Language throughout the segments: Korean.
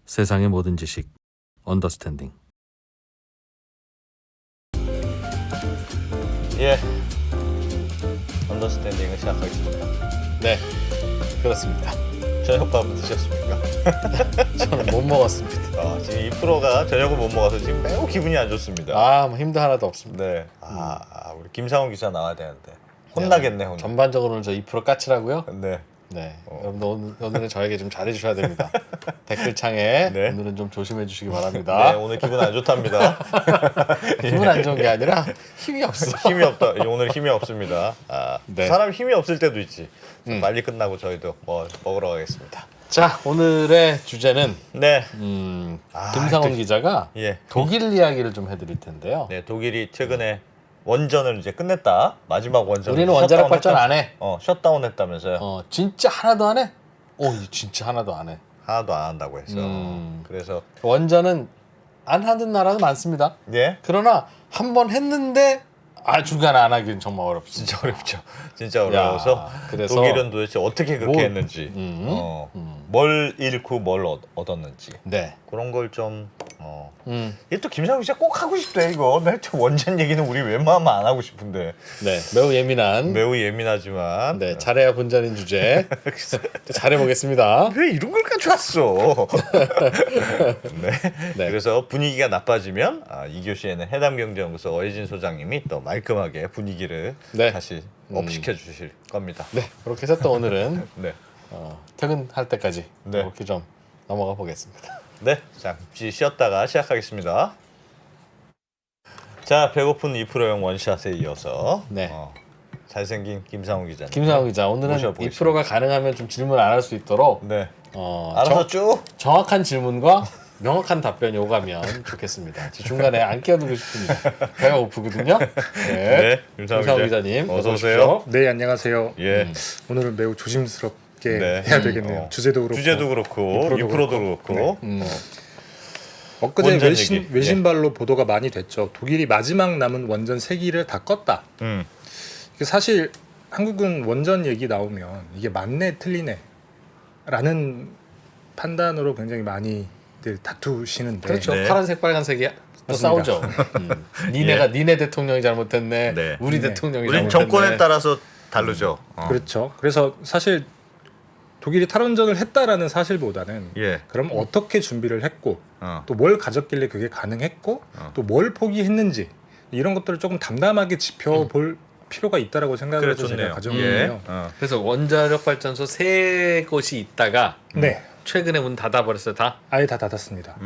세상의 모든 지식 언더스탠딩. 예, 언더스탠딩을 시작하겠습니다. 네, 그렇습니다. 저녁밥 드셨습니까? 저는 못 먹었습니다. 지금 이 프로가 저녁을 못 먹어서 지금 매우 기분이 안 좋습니다. 뭐 힘도 하나도 없습니다. 네, 우리 김상훈 기자 나와야 되는데 혼나겠네 오늘. 전반적으로는 저 2% 까칠하고요. 네, 네, 여러분들 오늘은 저에게 좀 잘해주셔야 됩니다. 댓글창에 네. 오늘은 좀 조심해 주시기 네, 바랍니다. 오늘 기분 안 좋답니다. 기분 안 좋은 게 아니라 힘이 없어. 힘이 없다. 오늘 힘이 없습니다. 네. 사람 힘이 없을 때도 있지. 빨리 끝나고 저희도 뭐 먹으러 가겠습니다. 자, 오늘의 주제는 네, 김상훈 기자가 예, 독일 이야기를 좀 해드릴 텐데요. 네, 독일이 최근에 원전을 이제 끝냈다. 마지막 원전. 우리는 원자력 발전 안 해. 셧다운했다면서요. 진짜 하나도 안 해? 진짜 하나도 안 해. 하나도 안 한다고 해서. 그래서 원전은 안 하는 나라도 많습니다. 예, 그러나 한 번 했는데 중간에 안 하기는 정말 어렵습니다. 진짜 어렵죠. 진짜 어려워서 그래서 독일은 도대체 어떻게 그렇게 했는지, 뭘 잃고 뭘 얻었는지 네. 그런 걸 좀. 이게 또 김상훈 씨가 꼭 하고 싶대 이거. 나 원전 얘기는 우리 웬만하면 안 하고 싶은데. 네, 매우 예민한. 매우 예민하지만. 네, 잘해야 본전인 주제. 잘해보겠습니다. 왜 이런 걸 가져왔어? 네. 네. 그래서 분위기가 나빠지면 2교시에는 해담경제연구소 어혜진 소장님이 또 말끔하게 분위기를 네. 다시 업시켜 주실 겁니다. 네, 그렇게 해서 또 오늘은 네. 퇴근할 때까지 네. 이렇게 좀 넘어가 보겠습니다. 네, 잠시 쉬었다가 시작하겠습니다. 자, 배고픈 2%형 원샷에 이어서 네. 잘생긴 김상훈 기자님. 김상훈 기자, 오늘은 모셔보겠습니다. 2%가 가능하면 좀 질문 안 할 수 있도록 네. 알아서 쭉. 정확한 질문과 명확한 답변이 오가면 좋겠습니다. 중간에 안 끼어들고 싶습니다. 배가 고프거든요. 네, 김상훈 기자님 어서 오세요. 네, 안녕하세요. 예. 오늘은 매우 조심스럽게 네. 해야 되겠네요. 주제도 그렇고 2%도 그렇고. 엊그제 원전 얘기. 외신발로 보도가 많이 됐죠. 독일이 마지막 남은 원전 3기를 다 껐다. 이게 사실 한국은 원전 얘기 나오면 이게 맞네 틀리네 라는 판단으로 굉장히 많이들 다투시는데 그렇죠. 네. 파란색 빨간색이 또 맞습니다. 싸우죠. 니네 대통령이 잘못했네. 네. 우리 네. 대통령이 우린 잘못했네. 정권에 따라서 다르죠. 그렇죠. 그래서 사실 독일이 탈원전을 했다라는 사실보다는 예. 그럼 어떻게 준비를 했고 또 뭘 가졌길래 그게 가능했고 또 뭘 포기했는지 이런 것들을 조금 담담하게 짚어볼 필요가 있다라고 생각을 해서 제가 가져온 건데요. 그래서 원자력 발전소 3곳이 있다가 네, 최근에 문 닫아버렸어요. 다. 아예 다 닫았습니다.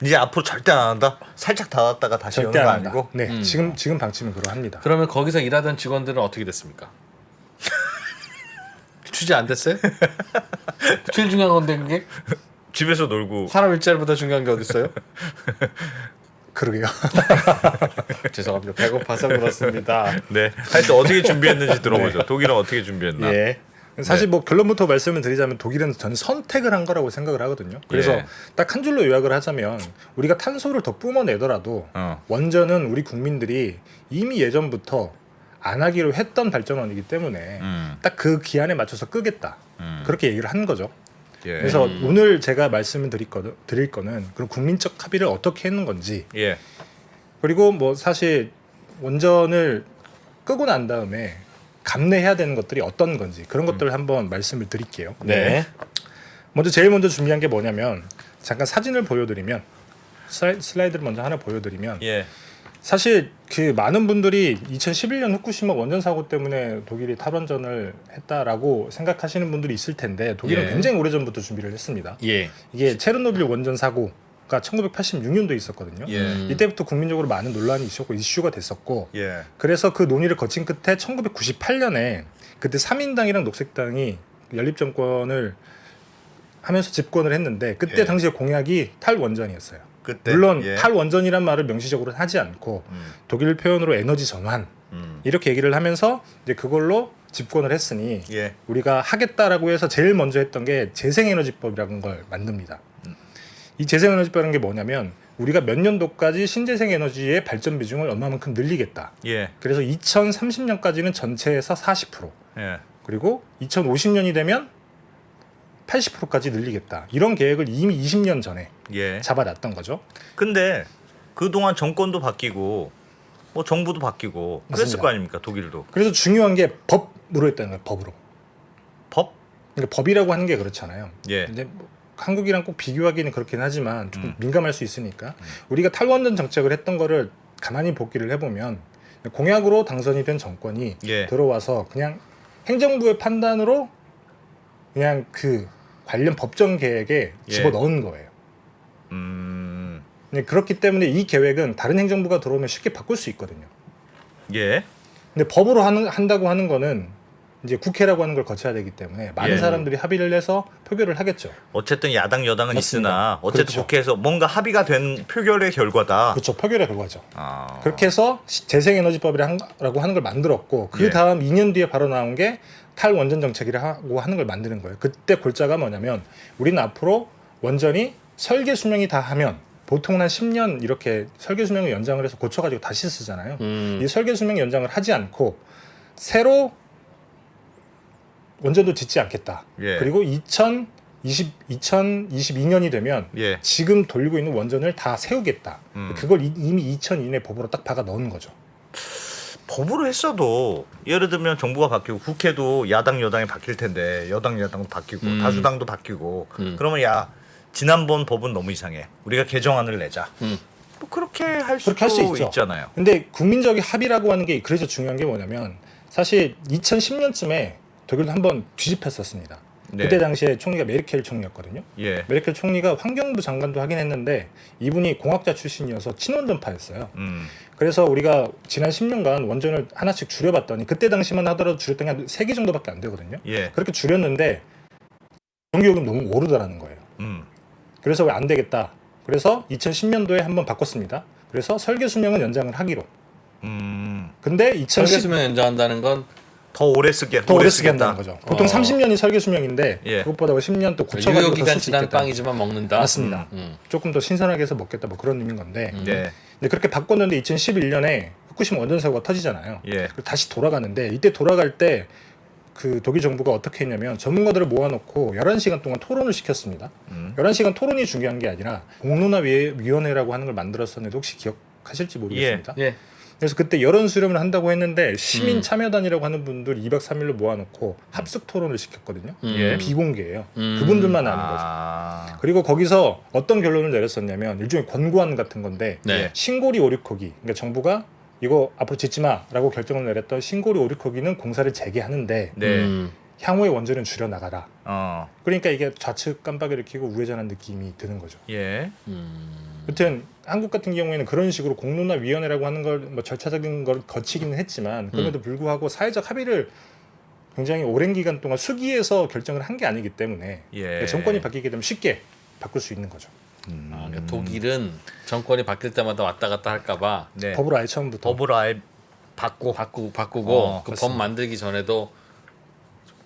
이제 앞으로 절대 안 한다. 살짝 닫았다가 다시 여는 절대 거 안 한다. 아니고. 네, 지금 방침은 그러합니다. 그러면 거기서 일하던 직원들은 어떻게 됐습니까? 취재 안 됐어요? 제일 중요한 건데 그게 집에서 놀고. 사람 일자리보다 중요한 게 어디 있어요? 그러게요. 죄송합니다. 배고파서 그렇습니다. 네. 하여튼 어떻게 준비했는지 들어보죠. 독일은 어떻게 준비했나. 예. 사실 뭐 결론부터 말씀을 드리자면 독일은 저는 선택을 한 거라고 생각을 하거든요. 그래서 예. 딱 한 줄로 요약을 하자면 우리가 탄소를 더 뿜어내더라도 원전은 우리 국민들이 이미 예전부터 안 하기로 했던 발전원이기 때문에 딱 그 기한에 맞춰서 끄겠다. 그렇게 얘기를 한 거죠. 예. 그래서 오늘 제가 말씀을 드릴 거는 그럼 국민적 합의를 어떻게 했는 건지 예. 그리고 뭐 사실 원전을 끄고 난 다음에 감내해야 되는 것들이 어떤 건지 그런 것들을 한번 말씀을 드릴게요. 네. 제일 먼저 준비한 게 뭐냐면 잠깐 사진을 보여드리면 슬라이드를 먼저 하나 보여드리면 예. 사실 그 많은 분들이 2011년 후쿠시마 원전 사고 때문에 독일이 탈원전을 했다라고 생각하시는 분들이 있을 텐데 독일은 예. 굉장히 오래전부터 준비를 했습니다. 예. 이게 체르노빌 원전 사고가 1986년도에 있었거든요. 예. 이때부터 국민적으로 많은 논란이 있었고 이슈가 됐었고 예. 그래서 그 논의를 거친 끝에 1998년에 그때 3인당이랑 녹색당이 연립정권을 하면서 집권을 했는데 그때 예. 당시에 공약이 탈원전이었어요. 그때 물론 예. 탈원전이란 말을 명시적으로는 하지 않고 독일 표현으로 에너지 전환 이렇게 얘기를 하면서 이제 그걸로 집권을 했으니 예. 우리가 하겠다라고 해서 제일 먼저 했던 게 재생에너지법이라는 걸 만듭니다. 이 재생에너지법이라는 게 뭐냐면 우리가 몇 년도까지 신재생에너지의 발전 비중을 얼마만큼 늘리겠다. 예. 그래서 2030년까지는 전체에서 40% 예. 그리고 2050년이 되면 80%까지 늘리겠다. 이런 계획을 이미 20년 전에 예. 잡아놨던 거죠. 근데 그동안 정권도 바뀌고 뭐 정부도 바뀌고 그랬을 맞습니다. 거 아닙니까? 독일도. 그래서 중요한 게 법으로 했다는 거예요. 법으로. 법? 그러니까 법이라고 하는 게 그렇잖아요. 예. 근데 뭐 한국이랑 꼭 비교하기는 그렇긴 하지만 조금 민감할 수 있으니까 우리가 탈원전 정책을 했던 거를 가만히 복기를 해보면 공약으로 당선이 된 정권이 예. 들어와서 그냥 행정부의 판단으로 그냥 그 관련 법정 계획에 예. 집어넣은 거예요. 근데 그렇기 때문에 이 계획은 다른 행정부가 들어오면 쉽게 바꿀 수 있거든요. 예. 근데 법으로 한다고 하는 거는 이제 국회라고 하는 걸 거쳐야 되기 때문에 많은 예. 사람들이 합의를 해서 표결을 하겠죠. 어쨌든 야당 여당은 맞습니다. 있으나 어쨌든 그렇죠. 국회에서 뭔가 합의가 된 표결의 결과다. 그렇죠. 표결의 결과죠. 아. 그렇게 해서 재생에너지법이라고 하는 걸 만들었고 그 예. 다음 2년 뒤에 바로 나온 게 탈원전 정책이라고 하는 걸 만드는 거예요. 그때 골자가 뭐냐면 우리는 앞으로 원전이 설계 수명이 다 하면 보통은 한 10년 이렇게 설계 수명을 연장을 해서 고쳐가지고 다시 쓰잖아요. 이 설계 수명 연장을 하지 않고 새로 원전도 짓지 않겠다. 예. 그리고 2022년이 되면 예. 지금 돌리고 있는 원전을 다 세우겠다. 그걸 이미 2002년에 법으로 딱 박아 넣은 거죠. 법으로 했어도 예를 들면 정부가 바뀌고 국회도 야당 여당이 바뀔 텐데 여당 여당도 바뀌고 다수당도 바뀌고 그러면 야 지난번 법은 너무 이상해. 우리가 개정안을 내자. 뭐 그렇게 할 수도 그렇게 할 수 있죠. 있잖아요. 근데 국민적인 합의라고 하는 게 그래서 중요한 게 뭐냐면 사실 2010년쯤에 독일도 한번 뒤집혔었습니다. 네. 그때 당시에 총리가 메르켈 총리였거든요. 예. 메르켈 총리가 환경부 장관도 하긴 했는데 이분이 공학자 출신이어서 친원전파였어요. 그래서 우리가 지난 10년간 원전을 하나씩 줄여봤더니 그때 당시만 하더라도 줄였던 게 한 3개 정도밖에 안 되거든요. 예. 그렇게 줄였는데 전기요금 너무 오르더라는 거예요. 그래서 왜 안 되겠다. 그래서 2010년도에 한번 바꿨습니다. 그래서 설계 수명은 연장을 하기로. 근데 설계 2010 수명 연장한다는 건 더 오래 쓰게 더 오래 쓰게 한다는 거죠. 보통 어. 30년이 설계 수명인데 예. 그것보다 10년 또 유효 고쳐가지고 기간 쓸 수 지난 있겠다. 빵이지만 먹는다. 맞습니다. 조금 더 신선하게 해서 먹겠다 뭐 그런 의미인 건데. 예. 근데 그렇게 바꿨는데 2011년에 후쿠시마 원전 사고가 터지잖아요. 예. 그리고 다시 돌아가는데 이때 돌아갈 때 그 독일 정부가 어떻게 했냐면 전문가들을 모아놓고 11시간 동안 토론을 시켰습니다. 11시간 토론이 중요한 게 아니라 공론화위원회라고 하는 걸 만들었었는데 혹시 기억하실지 모르겠습니다. 예. 그래서 그때 여론 수렴을 한다고 했는데 시민 참여단이라고 하는 분들 2박 3일로 모아놓고 합숙 토론을 시켰거든요. 예. 비공개예요. 그분들만 아는 거죠. 아. 그리고 거기서 어떤 결론을 내렸었냐면 일종의 권고안 같은 건데 네. 신고리 오륙호기 그러니까 정부가 이거 앞으로 짓지 마라고 결정을 내렸던 신고리 오륙호기는 공사를 재개하는데 네. 향후에 원전은 줄여 나가라. 어. 그러니까 이게 좌측 깜빡이를 켜고 우회전한 느낌이 드는 거죠. 예. 여튼 한국 같은 경우에는 그런 식으로 공론화위원회라고 하는 걸 뭐 절차적인 걸 거치기는 했지만 그럼에도 불구하고 사회적 합의를 굉장히 오랜 기간 동안 수기해서 결정을 한 게 아니기 때문에 예. 정권이 바뀌게 되면 쉽게 바꿀 수 있는 거죠. 아, 그러니까 독일은 정권이 바뀔 때마다 왔다 갔다 할까봐 네. 법으로 아예 처음부터 법을 아예 바꾸고 바꾸고 그 법 그렇습니다. 만들기 전에도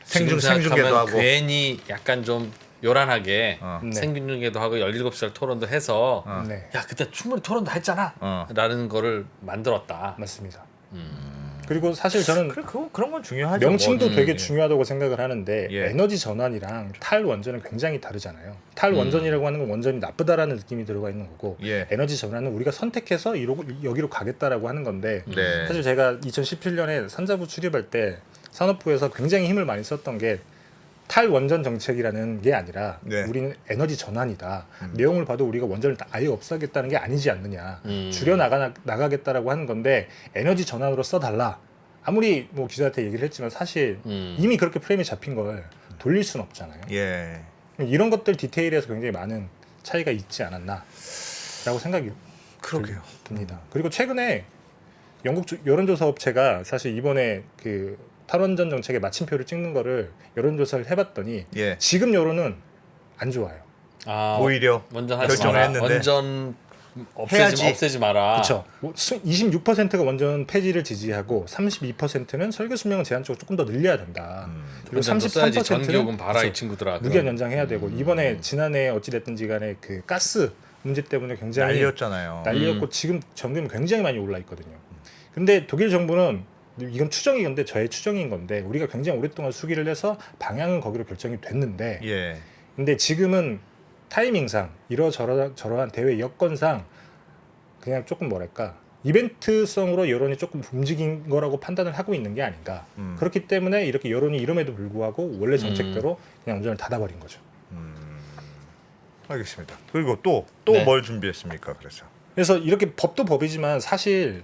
생중 지금 생중계도 생각하면 하고. 괜히 약간 좀 요란하게 네. 생중계도 하고 17시간 토론도 해서 네, 야 그때 충분히 토론도 했잖아 라는 거를 만들었다. 맞습니다. 그리고 사실 저는 그래 그런 건 중요하죠. 명칭도 뭐. 되게 중요하다고 생각을 하는데 예. 에너지 전환이랑 탈원전은 굉장히 다르잖아요. 탈원전이라고 하는 건 원전이 나쁘다라는 느낌이 들어가 있는 거고 예. 에너지 전환은 우리가 선택해서 여기로 가겠다라고 하는 건데 네. 사실 제가 2017년에 산자부 출입할 때 산업부에서 굉장히 힘을 많이 썼던 게 탈원전 정책이라는 게 아니라 네. 우리는 에너지 전환이다. 내용을 봐도 우리가 원전을 아예 없애겠다는 게 아니지 않느냐. 줄여 나가겠다라고 하는 건데 에너지 전환으로 써달라. 아무리 뭐 기자한테 얘기를 했지만 사실 이미 그렇게 프레임이 잡힌 걸 돌릴 수는 없잖아요. 예. 이런 것들 디테일에서 굉장히 많은 차이가 있지 않았나라고 생각이 그러게요. 듭니다. 그리고 최근에 영국 여론조사 업체가 사실 이번에 그 탈원전 정책의 마침표를 찍는 거를 여론조사를 해봤더니 예. 지금 여론은 안 좋아요. 아, 오히려 원전 하지 결정을 마라. 했는데. 원전 해야지. 없애지 마라. 그렇죠. 26%가 원전 폐지를 지지하고 32%는 설계 수명을 제한적으로 조금 더 늘려야 된다. 그리고 원전도 써야지. 33%는 전기요금 봐라 이 친구들아. 무기한 연장해야 되고 이번에 지난해 어찌됐든지 간에 그 가스 문제 때문에 굉장히 난리였잖아요. 난리였고 지금 전기요금 굉장히 많이 올라 있거든요. 근데 독일 정부는 이건 추정이 건데 저의 추정인 건데 우리가 굉장히 오랫동안 수기를 해서 방향은 거기로 결정이 됐는데 예. 근데 지금은 타이밍상 이러저러한 대회 여건상 그냥 조금 뭐랄까 이벤트성으로 여론이 조금 움직인 거라고 판단을 하고 있는 게 아닌가. 그렇기 때문에 이렇게 여론이 이름에도 불구하고 원래 정책대로 그냥 운전을 닫아버린 거죠. 알겠습니다. 그리고 또 네. 뭘 준비했습니까? 그래서 이렇게 법도 법이지만 사실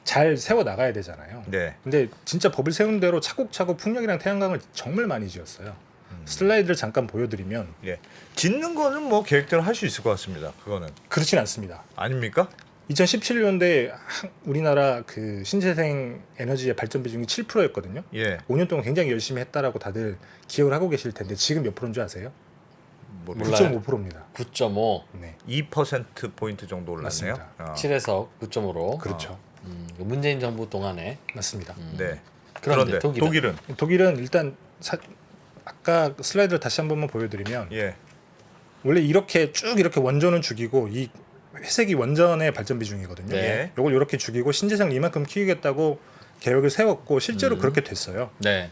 잘 세워 나가야 되잖아요. 네. 근데 진짜 법을 세운 대로 차곡차곡 풍력이랑 태양광을 정말 많이 지었어요. 슬라이드를 잠깐 보여드리면 예. 짓는 거는 뭐 계획대로 할 수 있을 것 같습니다. 그거는 그렇진 않습니다. 아닙니까? 2017년도에 우리나라 그 신재생 에너지의 발전 비중이 7%였거든요. 예. 5년 동안 굉장히 열심히 했다라고 다들 기억을 하고 계실 텐데 지금 몇 프로인 줄 아세요? 몰라요. 9.5%입니다. 9.5 네, 2% 포인트 정도 올랐네요. 맞습니다. 7에서 9.5로 그렇죠. 문재인 정부 동안에 맞습니다. 네. 그런데 그런데 독일은 독일은 일단 아까 슬라이드를 다시 한 번만 보여드리면 예. 원래 이렇게 쭉 이렇게 원전은 죽이고 이 회색이 원전의 발전 비중이거든요. 네. 이걸 이렇게 죽이고 신재생 이만큼 키우겠다고 계획을 세웠고 실제로 그렇게 됐어요. 네.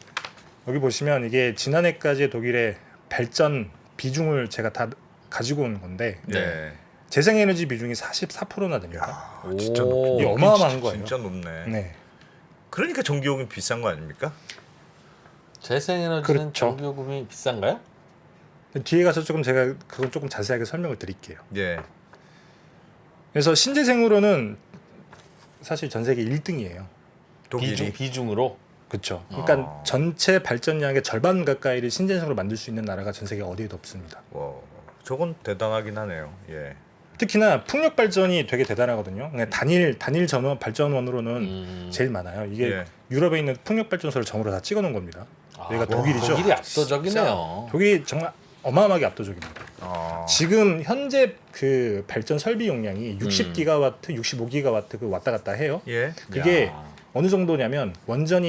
여기 보시면 이게 지난해까지의 독일의 발전 비중을 제가 다 가지고 온 건데 네. 재생에너지 비중이 44%나 됩니다. 아, 진짜 오. 높. 이게 어마어마한 거예요. 진짜 높네. 네, 그러니까 전기요금이 비싼 거 아닙니까? 재생에너지는 그렇죠. 전기요금이 비싼가요? 뒤에 가서 조금 제가 그건 조금 자세하게 설명을 드릴게요. 예. 그래서 신재생으로는 사실 전 세계 1등이에요. 독일이 비중으로 그렇죠. 그러니까 아. 전체 발전량의 절반 가까이를 신재생으로 만들 수 있는 나라가 전 세계 어디에도 없습니다. 와, 저건 대단하긴 하네요. 예. 특히나 풍력 발전이 되게 대단하거든요. 그냥 단일 전원 발전원으로는 제일 많아요. 이게 예. 유럽에 있는 풍력 발전소를 점으로 다 찍어 놓은 겁니다. 여기가 독일이죠. 독일이 압도적이네요. 독일이 정말 어마어마하게 압도적입니다. 아. 지금 현재 그 발전 설비 용량이 60기가와트, 65기가와트 그 왔다 갔다 해요. 예. 그게 야. 어느 정도냐면 원전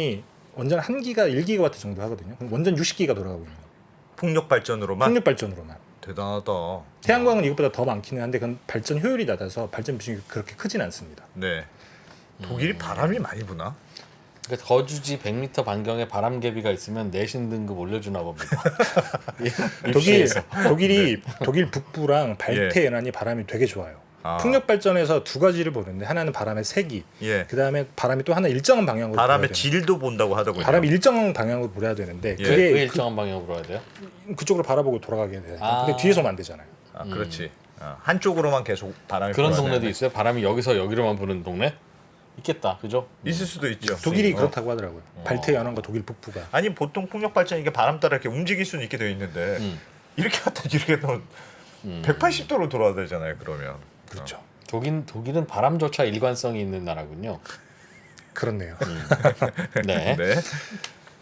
한 기가 1기가와트 정도 하거든요. 그럼 원전 60기가 돌아가고 있는 거예요. 풍력 발전으로만 풍력 발전으로만. 대단하다. 태양광은 이것보다 더 많기는 한데 그건 발전 효율이 낮아서 발전 비중이 그렇게 크진 않습니다. 네. 독일이 바람이 많이 부나? 그러니까 거주지 100m 반경에 바람개비가 있으면 내신 등급 올려주나 봅니다. 독일 북부랑 발트 예. 연안이 바람이 되게 좋아요. 아. 풍력 발전에서 두 가지를 보는데 하나는 바람의 세기, 예. 그 다음에 바람이 또 하나 일정한 방향으로 바람의 불어야 질도 본다고 하더군요. 되는 바람이 일정한 방향으로 불어야 되는데 예. 왜 그게 일정한 방향으로 불어야 돼요? 그쪽으로 바라보고 돌아가게 돼요. 아. 근데 뒤에서만 안 되잖아요. 아, 그렇지. 한쪽으로만 계속 바람이 그런 불어야 동네도 되는데. 있어요? 바람이 여기서 여기로만 부는 동네? 있겠다, 그죠? 있을 수도 있죠. 독일이 어. 그렇다고 하더라고요. 발트 연안과 독일 북부가. 아니 보통 풍력 발전 이게 바람 따라 이렇게 움직일 수는 있게 되어 있는데 이렇게 갔다 이렇게 또 180도로 돌아야 되잖아요. 그러면 그렇죠. 독일은 바람조차 일관성이 있는 나라군요. 그렇네요. 네. 네.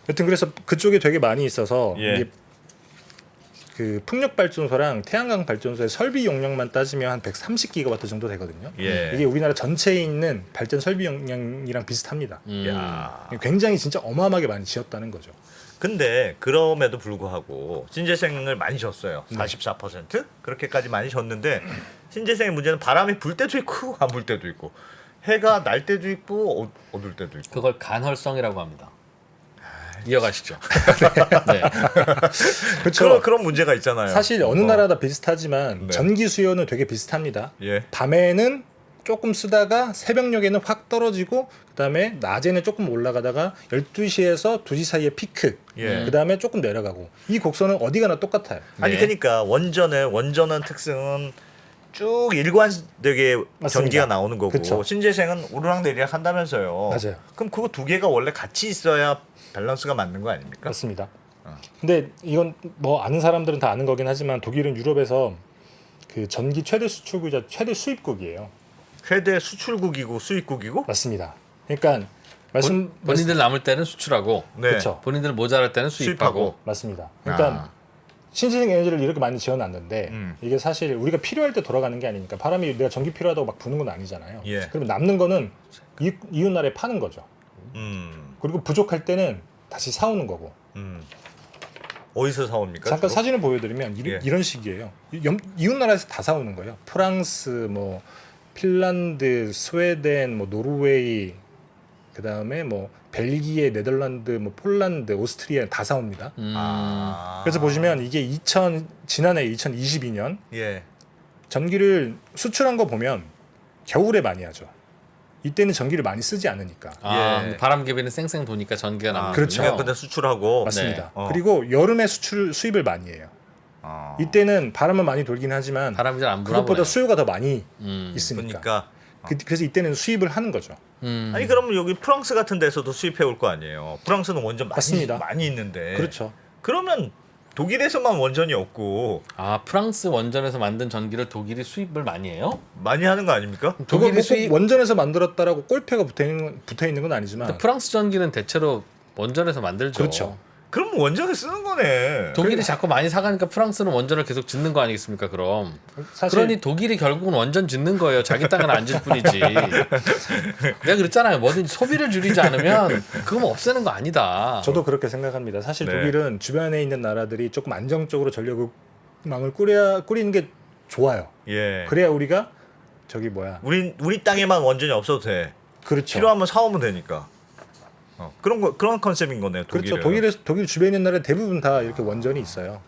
여튼 그래서 그쪽에 되게 많이 있어서 예. 이게 그 풍력 발전소랑 태양광 발전소의 설비 용량만 따지면 한 130기가와트 정도 되거든요. 예. 이게 우리나라 전체에 있는 발전 설비 용량이랑 비슷합니다. 야. 굉장히 진짜 어마어마하게 많이 지었다는 거죠. 근데 그럼에도 불구하고 신재생을 많이 줬어요. 네. 44% 그렇게까지 많이 줬는데 신재생의 문제는 바람이 불 때도 있고 안 불 때도 있고 해가 날 때도 있고 어둘 때도 있고. 그걸 간헐성이라고 합니다. 이어가시죠. 네. 그렇죠. 그런 문제가 있잖아요. 사실 어느 나라나 비슷하지만 네. 전기 수요는 되게 비슷합니다. 예. 밤에는 조금 쓰다가 새벽녘에는 확 떨어지고 그다음에 낮에는 조금 올라가다가 12시에서 2시 사이에 피크. 예. 그다음에 조금 내려가고. 이 곡선은 어디 가나 똑같아요. 아니 네. 그러니까 원전은 특성은 쭉 일관되게 맞습니다. 전기가 나오는 거고 그쵸. 신재생은 오르락내리락 한다면서요. 맞아요. 그럼 그거 두 개가 원래 같이 있어야 밸런스가 맞는 거 아닙니까? 맞습니다. 근데 이건 뭐 아는 사람들은 다 아는 거긴 하지만 독일은 유럽에서 그 전기 최대 수출국이자 최대 수입국이에요. 최대 수출국이고 수입국이고. 맞습니다. 그러니까 본인들 남을 때는 수출하고 네. 그렇죠. 본인들 모자랄 때는 수입하고. 맞습니다. 그러니까 신재생 에너지를 이렇게 많이 지어놨는데 이게 사실 우리가 필요할 때 돌아가는 게 아니니까 바람이 내가 전기 필요하다고 막 부는 건 아니잖아요. 예. 그러면 남는 거는 이웃 나라에 파는 거죠. 그리고 부족할 때는 다시 사오는 거고. 어디서 사옵니까? 잠깐 주로? 사진을 보여드리면 예. 이런 식이에요. 이웃 나라에서 다 사오는 거예요. 프랑스, 뭐 핀란드, 스웨덴, 뭐 노르웨이, 그다음에 뭐 벨기에, 네덜란드, 뭐 폴란드, 오스트리아 다 사옵니다. 그래서 보시면 이게 지난해 2022년 예. 전기를 수출한 거 보면 겨울에 많이 하죠. 이때는 전기를 많이 쓰지 않으니까. 예. 바람개비는 쌩쌩 도니까 전기가 남는 그렇죠. 그냥 근데 수출하고 맞습니다. 네. 그리고 여름에 수입을 많이 해요. 이때는 바람은 많이 돌긴 하지만 바람이 잘 안 불어보네요. 그것보다 수요가 더 많이 있으니까. 그러니까 그래서 이때는 수입을 하는 거죠. 아니 그러면 여기 프랑스 같은 데서도 수입해 올 거 아니에요. 프랑스는 원전 맞습니다. 많이 있는데. 그렇죠. 그러면 독일에서만 원전이 없고 프랑스 원전에서 만든 전기를 독일이 수입을 많이 해요? 많이 하는 거 아닙니까? 그거 독일이 뭐 수입 꼭 원전에서 만들었다라고 꼴패가 붙어 있는 건 아니지만 근데 프랑스 전기는 대체로 원전에서 만들죠. 그렇죠. 그럼 원전을 쓰는 거네. 독일이 자꾸 많이 사가니까 프랑스는 원전을 계속 짓는 거 아니겠습니까? 그럼 사실 그러니 독일이 결국은 원전 짓는 거예요. 자기 땅은 안 질 뿐이지. 내가 그랬잖아요. 뭐든지 소비를 줄이지 않으면 그건 없애는 거 아니다. 저도 그렇게 생각합니다. 사실 네. 독일은 주변에 있는 나라들이 조금 안정적으로 전력망을 꾸리는 게 좋아요. 예. 그래야 우리가 우리 땅에만 원전이 없어도 돼. 그렇죠. 필요하면 사오면 되니까. 그런 컨셉인 거네요. 독일은. 그렇죠. 독일 주변에 있는 나라 대부분 다 이렇게 원전이 있어요.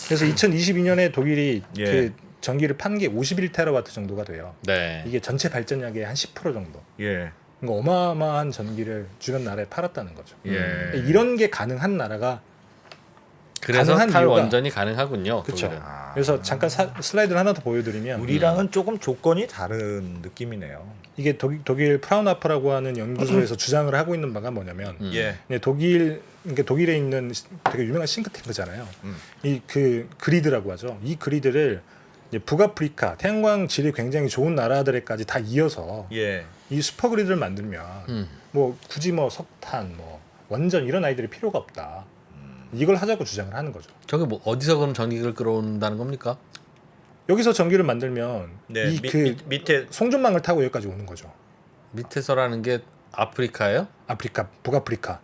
그래서 2022년에 독일이 예. 그 전기를 판 게 51테라와트 정도가 돼요. 네. 이게 전체 발전량의 한 10% 정도. 예. 그러니까 어마어마한 전기를 주변 나라에 팔았다는 거죠. 예. 이런 게 가능한 나라가 그래서 가능한 이유가- 탈원전이 가능하군요. 그렇죠. 독일은. 그래서 잠깐 슬라이드를 하나 더 보여드리면 우리랑은 조금 조건이 다른 느낌이네요. 이게 독일 프라운하프라고 하는 연구소에서 주장을 하고 있는 바가 뭐냐면 예. 그러니까 독일에 있는 되게 유명한 싱크탱크잖아요. 이 그 그리드라고 하죠. 이 그리드를 이제 북아프리카 태양광 질이 굉장히 좋은 나라들에까지 다 이어서 예. 이 슈퍼 그리드를 만들면 뭐 굳이 뭐 석탄, 뭐 원전 이런 아이들이 필요가 없다. 이걸 하자고 주장을 하는 거죠. 저게 뭐 어디서 그럼 전기를 끌어온다는 겁니까? 여기서 전기를 만들면 네. 이 그 밑에 송전망을 타고 여기까지 오는 거죠. 밑에서라는 게 아프리카예요? 북아프리카.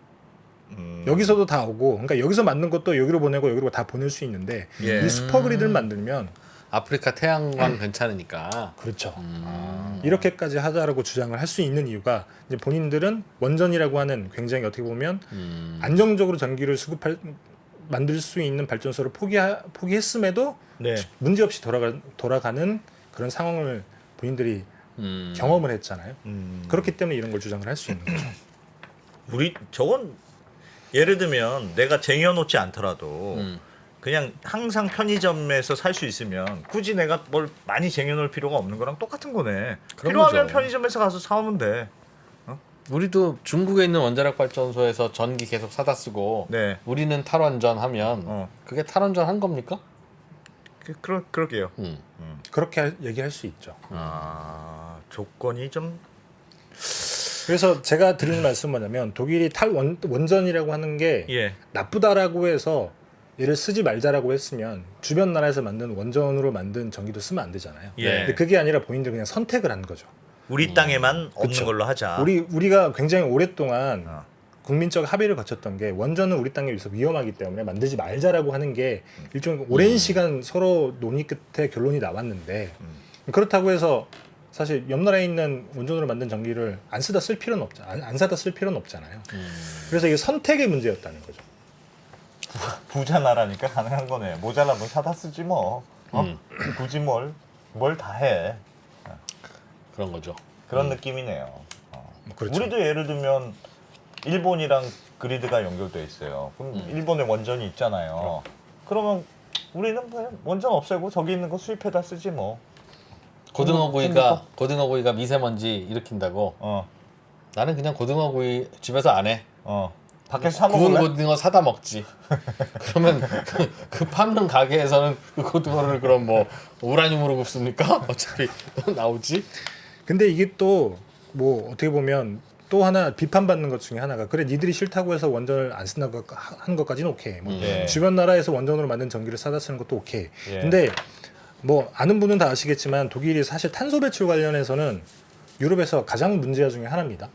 여기서도 다 오고, 그러니까 여기서 만든 것도 여기로 보내고 여기로 다 보낼 수 있는데 예. 이 슈퍼 그리드를 만들면 아프리카 태양광 괜찮으니까. 그렇죠. 이렇게까지 하자라고 주장을 할 수 있는 이유가 이제 본인들은 원전이라고 하는 굉장히 어떻게 보면 안정적으로 전기를 만들 수 있는 발전소를 포기했음에도 네. 문제없이 돌아가는 그런 상황을 본인들이 경험을 했잖아요. 그렇기 때문에 이런 걸 주장을 할 수 있는 거죠. 저건 예를 들면 내가 쟁여놓지 않더라도 그냥 항상 편의점에서 살 수 있으면 굳이 내가 뭘 많이 쟁여놓을 필요가 없는 거랑 똑같은 거네. 그런 필요하면 거죠. 편의점에서 가서 사오면 돼. 우리도 중국에 있는 원자력 발전소에서 전기 계속 사다 쓰고 네. 우리는 탈원전 하면 그게 탈원전 한 겁니까? 그럴게요. 그렇게 얘기할 수 있죠. 조건이 좀 그래서 제가 드리는 말씀은 뭐냐면 독일이 원전이라고 하는 게 예. 나쁘다라고 해서 얘를 쓰지 말자라고 했으면 주변 나라에서 만든 원전으로 만든 전기도 쓰면 안 되잖아요. 예. 근데 그게 아니라 본인들 그냥 선택을 한 거죠. 우리 땅에만 없는 그쵸. 걸로 하자. 우리가 굉장히 오랫동안 국민적 합의를 거쳤던 게 원전은 우리 땅에 있어 위험하기 때문에 만들지 말자라고 하는 게 일종의 오랜 시간 서로 논의 끝에 결론이 나왔는데 그렇다고 해서 사실 옆 나라에 있는 원전으로 만든 전기를 안 사다 쓸 필요는 없잖아요. 그래서 이게 선택의 문제였다는 거죠. 부자 나라니까 가능한 거네. 모자라면 사다 쓰지 뭐. 굳이 뭘 다 해. 그런 거죠. 그런 느낌이네요. 그렇죠. 우리도 예를 들면 일본이랑 그리드가 연결돼 있어요. 그럼 일본에 원전이 있잖아요. 그러면 우리는 그냥 원전 없애고 저기 있는 거 수입해다 쓰지 뭐. 고등어구이가 미세먼지 일으킨다고. 나는 그냥 고등어구이 집에서 안 해. 밖에서 사 구운 먹을래? 고등어 사다 먹지. 그러면 그 파는 가게에서는 그 고등어를 그럼 뭐 우라늄으로 굽습니까? 어차피 나오지. 근데 이게 또 뭐 어떻게 보면 또 하나 비판받는 것 중에 하나가 그래 니들이 싫다고 해서 원전을 안 쓴다고 하는 것까지는 오케이. 뭐 예. 주변 나라에서 원전으로 만든 전기를 사다 쓰는 것도 오케이. 예. 근데 뭐 아는 분은 다 아시겠지만 독일이 사실 탄소 배출 관련해서는 유럽에서 가장 문제화 중에 하나입니다.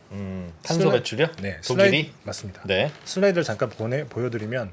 탄소 배출이요? 네, 독일이? 맞습니다. 네. 슬라이드를 잠깐 보여드리면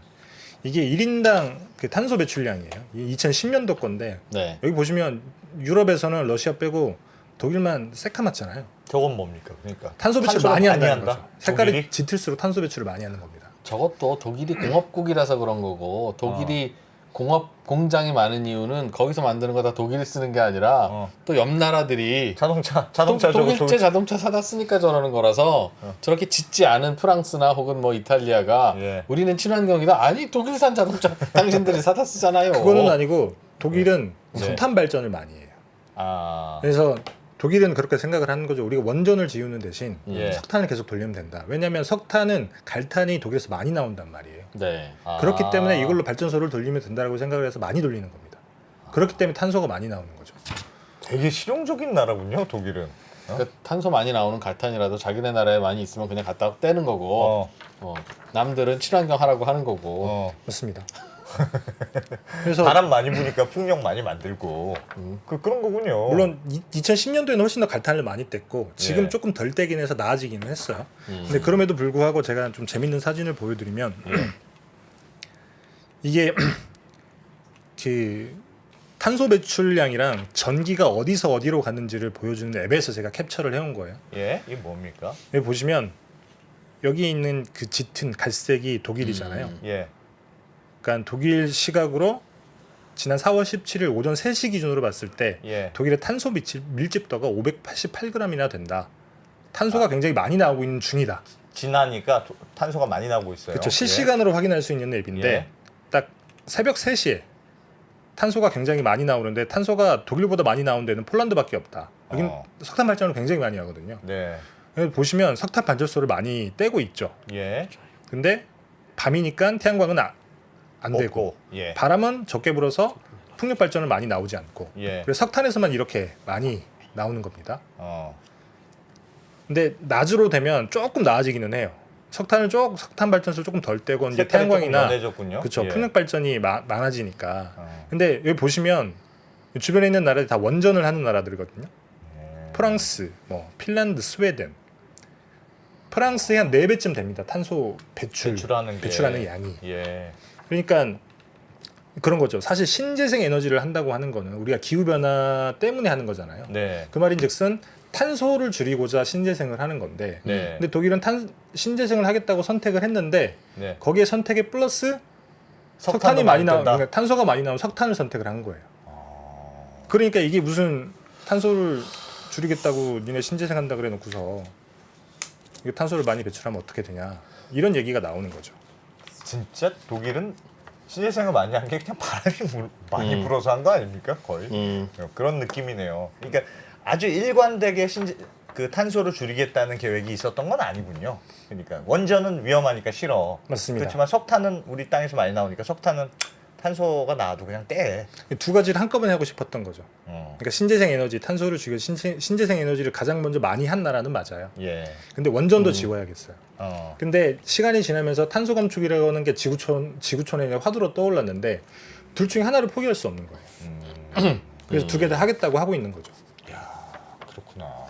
이게 1인당 그 탄소 배출량이에요. 2010년도 건데 네. 여기 보시면 유럽에서는 러시아 빼고 독일만 새까맣잖아요. 저건 뭡니까? 그러니까 탄소 배출 탄소를 많이 한다는 한다? 거죠. 색깔이 독일이? 짙을수록 탄소 배출을 많이 하는 겁니다. 저것도 독일이 공업국이라서 그런 거고 독일이 공업 공장이 많은 이유는 거기서 만드는 거 다 독일이 쓰는 게 아니라 또 옆 나라들이 자동차 독일제 자동차 사다 쓰니까 저러는 거라서 저렇게 짙지 않은 프랑스나 혹은 뭐 이탈리아가 예. 우리는 친환경이다. 아니 독일산 자동차 당신들이 사다 쓰잖아요. 그거는 아니고 독일은 네. 석탄 발전을 많이 해요. 아, 그래서 독일은 그렇게 생각을 하는 거죠. 우리가 원전을 지우는 대신 예. 석탄을 계속 돌리면 된다. 왜냐하면 석탄은 갈탄이 독일에서 많이 나온단 말이에요. 네. 그렇기 때문에 이걸로 발전소를 돌리면 된다고 생각을 해서 많이 돌리는 겁니다. 그렇기 때문에 탄소가 많이 나오는 거죠. 되게 실용적인 나라군요, 독일은. 그 탄소 많이 나오는 갈탄이라도 자기네 나라에 많이 있으면 그냥 갖다 떼는 거고 남들은 친환경 하라고 하는 거고 맞습니다. 그래서 바람 많이 부니까 풍력 많이 만들고 그런 거군요. 물론 2010년도에는 훨씬 더 갈탄을 많이 뗐고 지금 예. 조금 덜 떼긴 해서 나아지기는 했어요. 근데 그럼에도 불구하고 제가 좀 재밌는 사진을 보여드리면 이게 그 탄소 배출량이랑 전기가 어디서 어디로 갔는지를 보여주는 앱에서 제가 캡처를 해온 거예요. 예, 이게 뭡니까? 여기 보시면 여기 있는 그 짙은 갈색이 독일이잖아요. 예, 그러니까 독일 시각으로 지난 4월 17일 오전 3시 기준으로 봤을 때 예. 독일의 탄소 밀집도가 588g이나 된다. 탄소가 굉장히 많이 나오고 있는 중이다. 지나니까 탄소가 많이 나오고 있어요. 그렇죠. 실시간으로 확인할 수 있는 앱인데 예. 딱 새벽 3시에 탄소가 굉장히 많이 나오는데 탄소가 독일보다 많이 나오는 데는 폴란드밖에 없다. 여기는 석탄 발전을 굉장히 많이 하거든요. 네, 여기 보시면 석탄 발전소를 많이 떼고 있죠. 예, 근데 밤이니까 태양광은 안 되고 없고, 예, 바람은 적게 불어서 풍력 발전은 많이 나오지 않고 예, 그래서 석탄에서만 이렇게 많이 나오는 겁니다. 어, 근데 낮으로 되면 조금 나아지기는 해요. 석탄 발전소 조금 덜 떼고 이제 색깔이 조금 태양광이나 연해졌군요. 그렇죠. 예. 풍력 발전이 많아지니까. 근데 여기 보시면 주변에 있는 나라들이 다 원전을 하는 나라들이거든요. 프랑스, 뭐 핀란드, 스웨덴. 프랑스의 한 4배쯤 됩니다. 탄소 배출하는 양이. 예, 그러니까 그런 거죠. 사실 신재생 에너지를 한다고 하는 거는 우리가 기후 변화 때문에 하는 거잖아요. 네, 그 말인즉슨 탄소를 줄이고자 신재생을 하는 건데 네, 근데 독일은 신재생을 하겠다고 선택을 했는데 네. 거기에 선택에 플러스 석탄이 석탄도 많이 나오는 뜬다? 그러니까 탄소가 많이 나오는 석탄을 선택을 한 거예요. 아. 그러니까 이게 무슨 탄소를 줄이겠다고 니네 신재생한다 그래 놓고서 이게 탄소를 많이 배출하면 어떻게 되냐 이런 얘기가 나오는 거죠. 진짜 독일은 신재생을 많이 한 게 그냥 바람이 많이 불어서 한 거 아닙니까? 거의 그런 느낌이네요. 그러니까 아주 일관되게 그 탄소를 줄이겠다는 계획이 있었던 건 아니군요. 그러니까 원전은 위험하니까 싫어. 맞습니다. 그렇지만 석탄은 우리 땅에서 많이 나오니까 석탄은 탄소가 나와도 그냥 떼. 두 가지를 한꺼번에 하고 싶었던 거죠. 그러니까 신재생 에너지, 탄소를 죽여 신재생 에너지를 가장 먼저 많이 한 나라는 맞아요. 예. 근데 원전도 지워야겠어요. 어. 근데 시간이 지나면서 탄소 감축이라고 하는 게 지구촌에 화두로 떠올랐는데 둘 중에 하나를 포기할 수 없는 거예요. 그래서 두 개 다 하겠다고 하고 있는 거죠. 그렇구나.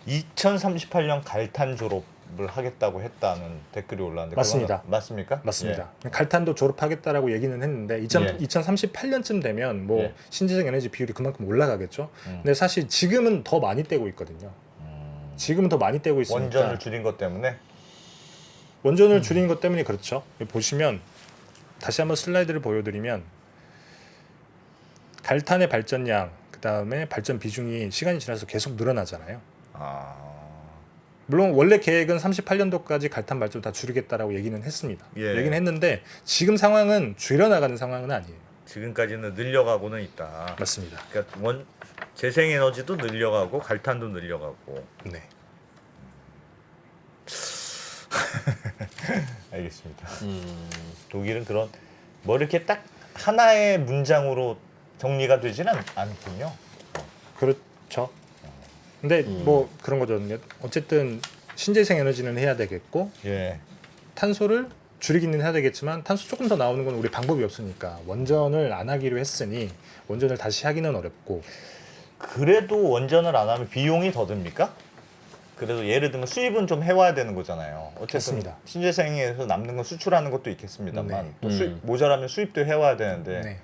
2038년 갈탄 졸업을 하겠다고 했다는 댓글이 올라왔는데 맞습니다. 맞습니까? 맞습니다. 갈탄도 졸업하겠다라고 얘기는 했는데 2038년쯤 되면 뭐 예. 신재생 에너지 비율이 그만큼 올라가겠죠. 근데 사실 지금은 더 많이 떼고 있거든요. 지금은 더 많이 떼고 있으니까 원전을 줄인 것 때문에 원전을 줄이는 것 때문에 그렇죠. 여기 보시면 다시 한번 슬라이드를 보여드리면 갈탄의 발전량 그 다음에 발전 비중이 시간이 지나서 계속 늘어나잖아요. 물론 원래 계획은 38년도까지 갈탄 발전 다 줄이겠다라고 얘기는 했습니다. 예. 얘기는 했는데 지금 상황은 줄여나가는 상황은 아니에요. 지금까지는 늘려가고는 있다. 맞습니다. 그러니까 재생에너지도 늘려가고 갈탄도 늘려가고. 네. 알겠습니다. 독일은 그런 뭐 이렇게 딱 하나의 문장으로 정리가 되지는 않군요. 그렇죠. 근데 뭐 그런 거죠. 어쨌든 신재생 에너지는 해야 되겠고 예. 탄소를 줄이기는 해야 되겠지만 탄소 조금 더 나오는 건 우리 방법이 없으니까 원전을 안 하기로 했으니 원전을 다시 하기는 어렵고 그래도 원전을 안 하면 비용이 더 듭니까? 그래도 예를 들면 수입은 좀 해와야 되는 거잖아요. 어쨌든 맞습니다. 신재생에서 남는 건 수출하는 것도 있겠습니다만 네. 또 수입 모자라면 수입도 해와야 되는데 네.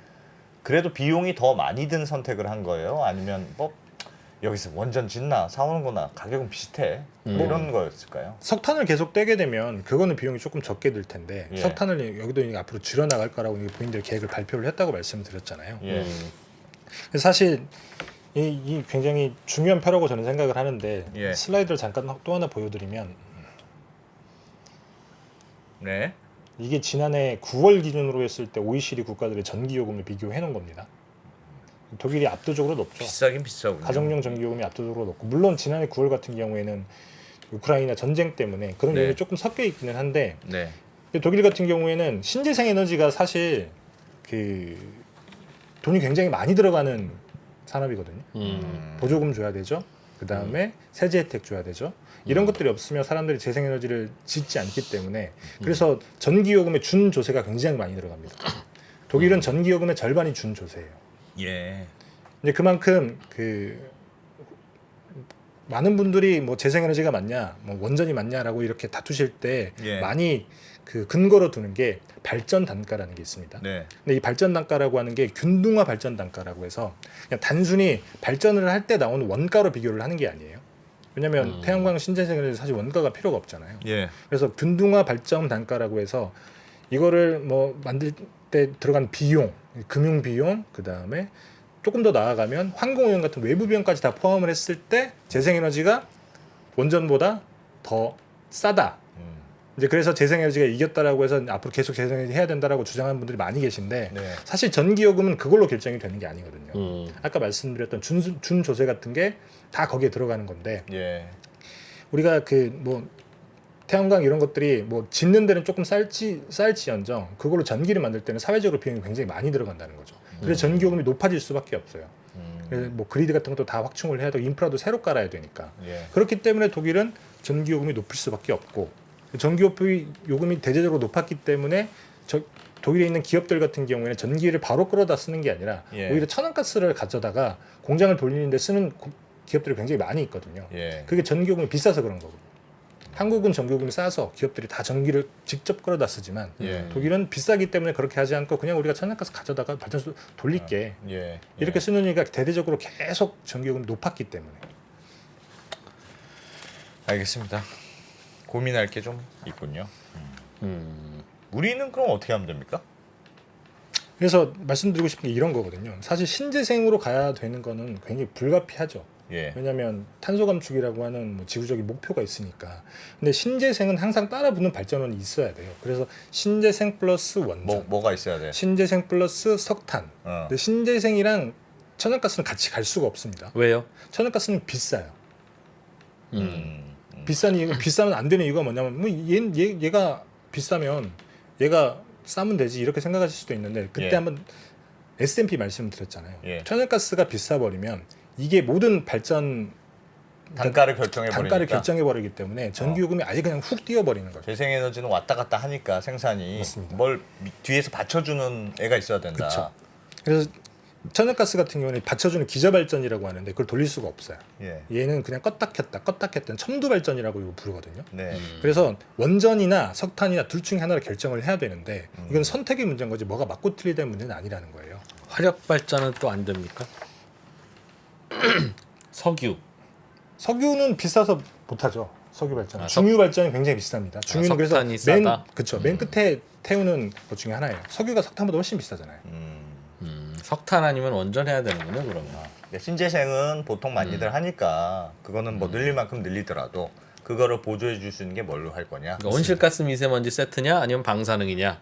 그래도 비용이 더 많이 든 선택을 한 거예요? 아니면 뭐 여기서 원전 짓나 사오는 거나 가격은 비슷해 뭐 이런 거였을까요? 석탄을 계속 떼게 되면 그거는 비용이 조금 적게 들 텐데 예. 석탄을 여기도 이제 앞으로 줄여 나갈 거라고 본인들 계획을 발표를 했다고 말씀드렸잖아요. 예. 그래서 사실 이 굉장히 중요한 표라고 저는 생각을 하는데 예. 슬라이드를 잠깐 또 하나 보여드리면 네. 이게 지난해 9월 기준으로 했을 때 OECD 국가들의 전기요금을 비교해 놓은 겁니다. 독일이 압도적으로 높죠. 비싸긴 비싸군요. 가정용 전기요금이 압도적으로 높고 물론 지난해 9월 같은 경우에는 우크라이나 전쟁 때문에 그런 네. 요인이 조금 섞여 있기는 한데 네. 독일 같은 경우에는 신재생 에너지가 사실 그 돈이 굉장히 많이 들어가는 산업이거든요. 보조금 줘야 되죠. 그 다음에 세제 혜택 줘야 되죠. 이런 것들이 없으면 사람들이 재생에너지를 짓지 않기 때문에 그래서 전기요금의 준조세가 굉장히 많이 들어갑니다. 독일은 전기요금의 절반이 준조세예요. 예. 이제 그만큼 그 많은 분들이 뭐 재생에너지가 맞냐, 뭐 원전이 맞냐라고 이렇게 다투실 때 예. 많이 그 근거로 두는 게 발전 단가라는 게 있습니다. 네. 근데 이 발전 단가라고 하는 게 균등화 발전 단가라고 해서 그냥 단순히 발전을 할 때 나오는 원가로 비교를 하는 게 아니에요. 왜냐하면 태양광 신재생에너지 사실 원가가 필요가 없잖아요. 예. 그래서 균등화 발전 단가라고 해서 이거를 뭐 만들 때 들어간 비용, 금융 비용, 그 다음에 조금 더 나아가면 항공오염 같은 외부 비용까지 다 포함을 했을 때 재생에너지가 원전보다 더 싸다. 이제 그래서 재생에너지가 이겼다라고 해서 앞으로 계속 재생에너지 해야 된다라고 주장하는 분들이 많이 계신데 네. 사실 전기요금은 그걸로 결정이 되는 게 아니거든요. 아까 말씀드렸던 준조세 같은 게 다 거기에 들어가는 건데 예. 우리가 그 뭐 태양광 이런 것들이 뭐 짓는 데는 조금 쌀지언정 그걸로 전기를 만들 때는 사회적으로 비용이 굉장히 많이 들어간다는 거죠. 그래서 전기요금이 높아질 수밖에 없어요. 그래서 뭐 그리드 같은 것도 다 확충을 해야 되고 인프라도 새로 깔아야 되니까 예. 그렇기 때문에 독일은 전기요금이 높을 수밖에 없고 전기요금이 대대적으로 높았기 때문에 독일에 있는 기업들 같은 경우에는 전기를 바로 끌어다 쓰는 게 아니라 예. 오히려 천연가스를 가져다가 공장을 돌리는데 쓰는 기업들이 굉장히 많이 있거든요. 예. 그게 전기요금이 비싸서 그런 거거든요. 한국은 전기요금이 싸서 기업들이 다 전기를 직접 끌어다 쓰지만 예. 독일은 비싸기 때문에 그렇게 하지 않고 그냥 우리가 천연가스 가져다가 발전소 돌릴게 예. 이렇게 쓰는 이유가 대대적으로 계속 전기요금이 높았기 때문에. 알겠습니다. 고민할 게 좀 있군요. 우리는 그럼 어떻게 하면 됩니까? 그래서 말씀드리고 싶은 게 이런 거거든요. 사실 신재생으로 가야 되는 거는 굉장히 불가피하죠. 예. 왜냐하면 탄소 감축이라고 하는 뭐 지구적인 목표가 있으니까. 근데 신재생은 항상 따라붙는 발전원이 있어야 돼요. 그래서 신재생 플러스 원전, 뭐가 있어야 돼? 신재생 플러스 석탄. 어. 근데 신재생이랑 천연가스는 같이 갈 수가 없습니다. 왜요? 천연가스는 비싸요. 음. 비싸면 안 되는 이유가 뭐냐면 뭐 얘가 비싸면 얘가 싸면 되지 이렇게 생각하실 수도 있는데 그때 예. 한번 S&P 말씀드렸잖아요. 예. 천연가스가 비싸 버리면 이게 모든 발전 단가를 결정해 버리니까. 단가를 결정해 버리기 때문에 전기요금이 아예 그냥 훅 뛰어 버리는 거죠. 재생에너지는 왔다 갔다 하니까 생산이 맞습니다. 뭘 뒤에서 받쳐주는 애가 있어야 된다. 그렇죠. 그래서 천연가스 같은 경우는 받쳐주는 기저발전이라고 하는데 그걸 돌릴 수가 없어요. 예. 얘는 그냥 껐다 켰다 첨두발전이라고 이거 부르거든요. 네. 그래서 원전이나 석탄이나 둘 중에 하나를 결정을 해야 되는데 이건 선택의 문제인 거지 뭐가 맞고 틀리다는 문제는 아니라는 거예요. 화력 발전은 또 안 됩니까? 석유. 석유는 비싸서 못하죠. 석유 발전. 아, 중유 발전이 굉장히 비쌉니다. 중유는 그래서 석탄이 싸다? 맨 끝에 태우는 것 중에 하나예요. 석유가 석탄보다 훨씬 비싸잖아요. 석탄 아니면 원전해야 되는군요, 그러면. 근데 신재생은 보통 많이들 하니까 그거는 뭐 늘릴 만큼 늘리더라도 그거를 보조해 줄 수 있는 게 뭘로 할 거냐? 그러니까 온실가스 미세먼지 세트냐 아니면 방사능이냐?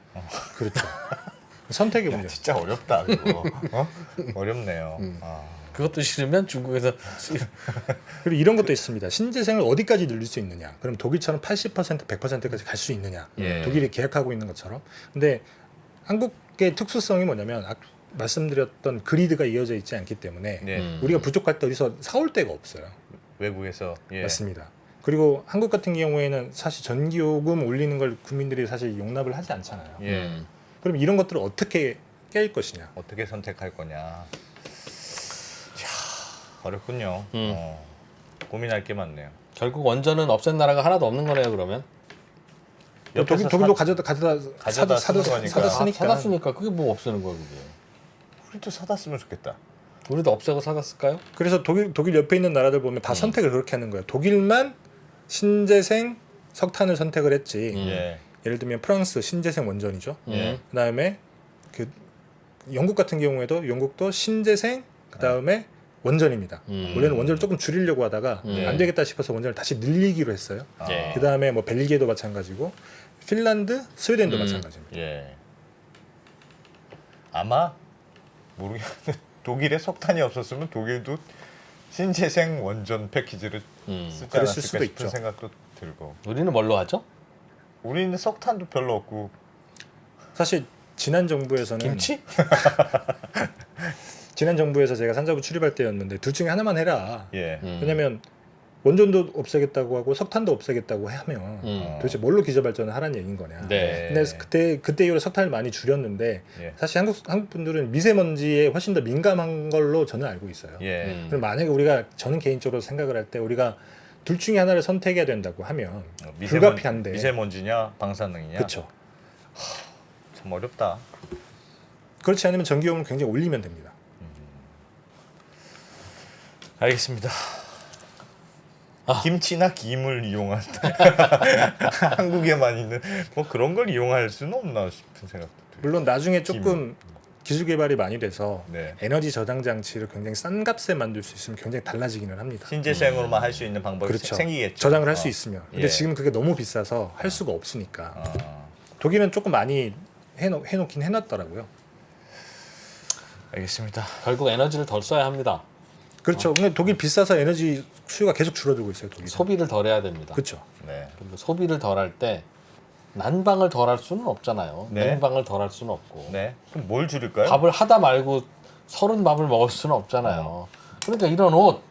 그렇죠. 선택의 문제. 진짜 어렵다 그거. 어? 어렵네요. 아. 그것도 싫으면 중국에서 그리고 이런 것도 있습니다. 신재생을 어디까지 늘릴 수 있느냐? 그럼 독일처럼 80%, 100%까지 갈 수 있느냐? 예. 독일이 계획하고 있는 것처럼. 근데 한국의 특수성이 뭐냐면 말씀드렸던 그리드가 이어져 있지 않기 때문에 네. 우리가 부족할 때 어디서 사올 데가 없어요. 외국에서 예. 맞습니다. 그리고 한국 같은 경우에는 사실 전기요금 올리는 걸 국민들이 사실 용납을 하지 않잖아요. 예. 그럼 이런 것들을 어떻게 깰 것이냐? 어떻게 선택할 거냐? 자, 어렵군요. 고민할 게 많네요. 결국 원전은 없앤 나라가 하나도 없는 거네요, 그러면. 옆에서 독일도 가져다 가져다 쓰는 거니까. 사다 쓰니까. 사다 쓰니까 그게 뭐 없애는 거야, 그게. 우리도 사다 쓰면 좋겠다. 우리도 없애고 사다 쓸까요? 그래서 독일 옆에 있는 나라들 보면 다 선택을 그렇게 하는 거예요. 독일만 신재생 석탄을 선택을 했지. 예. 예를 들면 프랑스 신재생 원전이죠. 예. 그다음에 그 영국 같은 경우에도 영국도 신재생 그다음에 원전입니다. 원래는 원전을 조금 줄이려고 하다가 안 되겠다 싶어서 원전을 다시 늘리기로 했어요. 예. 그다음에 뭐 벨기에도 마찬가지고 핀란드, 스웨덴도 마찬가지입니다. 예. 아마 모르겠는데 독일에 석탄이 없었으면 독일도 신재생 원전 패키지를 쓰지 그랬을 않았을까 수도 싶은 있죠. 생각도 들고. 우리는 뭘로 하죠? 우리는 석탄도 별로 없고 사실 지난 정부에서는 김치? 지난 정부에서 제가 산자부 출입할 때였는데 둘 중에 하나만 해라. 예. 왜냐면 원전도 없애겠다고 하고 석탄도 없애겠다고 하면 도대체 뭘로 기저 발전을 하라는 얘기인 거냐. 네. 근데 그때 이후로 석탄을 많이 줄였는데 예. 사실 한국 분들은 미세먼지에 훨씬 더 민감한 걸로 저는 알고 있어요. 예. 그럼 만약에 우리가 저는 개인적으로 생각을 할 때 우리가 둘 중에 하나를 선택해야 된다고 하면 불가피한데. 미세먼지냐 방사능이냐. 그렇죠. 참 어렵다. 그렇지 않으면 전기요금을 굉장히 올리면 됩니다. 알겠습니다. 김치나 김을 이용한다. 한국에만 있는 뭐 그런 걸 이용할 수는 없나 싶은 생각도 들어요. 물론 나중에 조금 기술 개발이 많이 돼서 네. 에너지 저장 장치를 굉장히 싼 값에 만들 수 있으면 굉장히 달라지기는 합니다. 신재생으로만 할 수 있는 방법이 그렇죠. 생기겠죠. 저장을 할 수 있으면. 근데 예. 지금 그게 너무 비싸서 할 수가 없으니까. 아, 독일은 조금 많이 해놓긴 해놨더라고요. 알겠습니다. 결국 에너지를 덜 써야 합니다. 그렇죠. 근데 독일 비싸서 에너지 수요가 계속 줄어들고 있어요. 독일. 소비를 덜 해야 됩니다. 그렇죠. 네. 그리고 소비를 덜 할 때 난방을 덜 할 수는 없잖아요. 네. 냉방을 덜 할 수는 없고 네. 그럼 뭘 줄일까요? 밥을 하다 말고 서른 밥을 먹을 수는 없잖아요. 그러니까 이런 옷,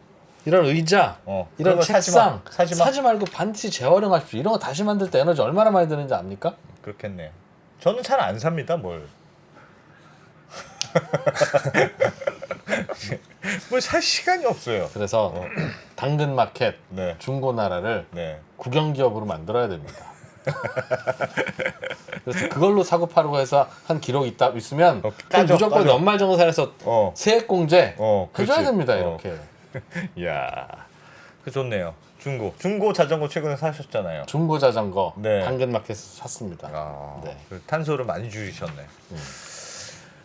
이런 의자, 이런 그런 거 책상 사지 마. 사지 말고 반드시 재활용하십시오. 이런 거 다시 만들 때 에너지 얼마나 많이 드는지 압니까? 그렇겠네요. 저는 잘 안 삽니다. 뭘. 뭘 살 시간이 없어요. 그래서 당근 마켓, 네. 중고나라를 네. 국영 기업으로 만들어야 됩니다. 그래서 그걸로 사고 파고 해서 한 기록이 있으면 그럼 까줘, 무조건 까줘. 연말정산에서 어. 세액공제 해줘야 그렇지. 됩니다. 이렇게 이야. 그 좋네요. 중고 자전거 최근에 사셨잖아요. 중고 자전거 네. 당근 마켓에서 샀습니다. 아, 네. 그 탄소를 많이 줄이셨네.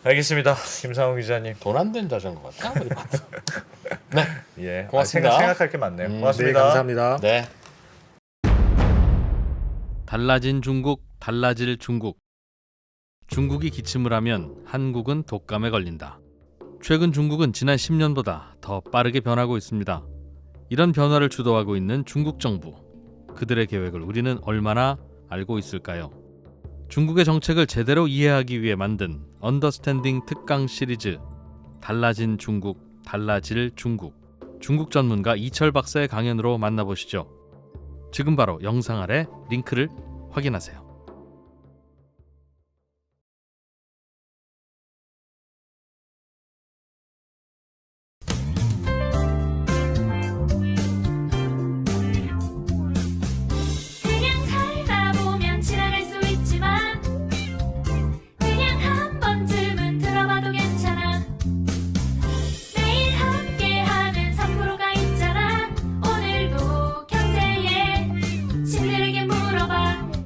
알겠습니다. 김상훈 기자님. 돈 안 된 자전거 같다. 아무리 봐도. 네, 예. 고맙습니다. 생각할 게 많네요. 네, 고맙습니다. 감사합니다. 네. 달라진 중국, 달라질 중국. 중국이 기침을 하면 한국은 독감에 걸린다. 최근 중국은 지난 10년보다 더 빠르게 변하고 있습니다. 이런 변화를 주도하고 있는 중국 정부. 그들의 계획을 우리는 얼마나 알고 있을까요? 중국의 정책을 제대로 이해하기 위해 만든 언더스탠딩 특강 시리즈 달라진 중국, 달라질 중국. 중국 전문가 이철 박사의 강연으로 만나보시죠. 지금 바로 영상 아래 링크를 확인하세요.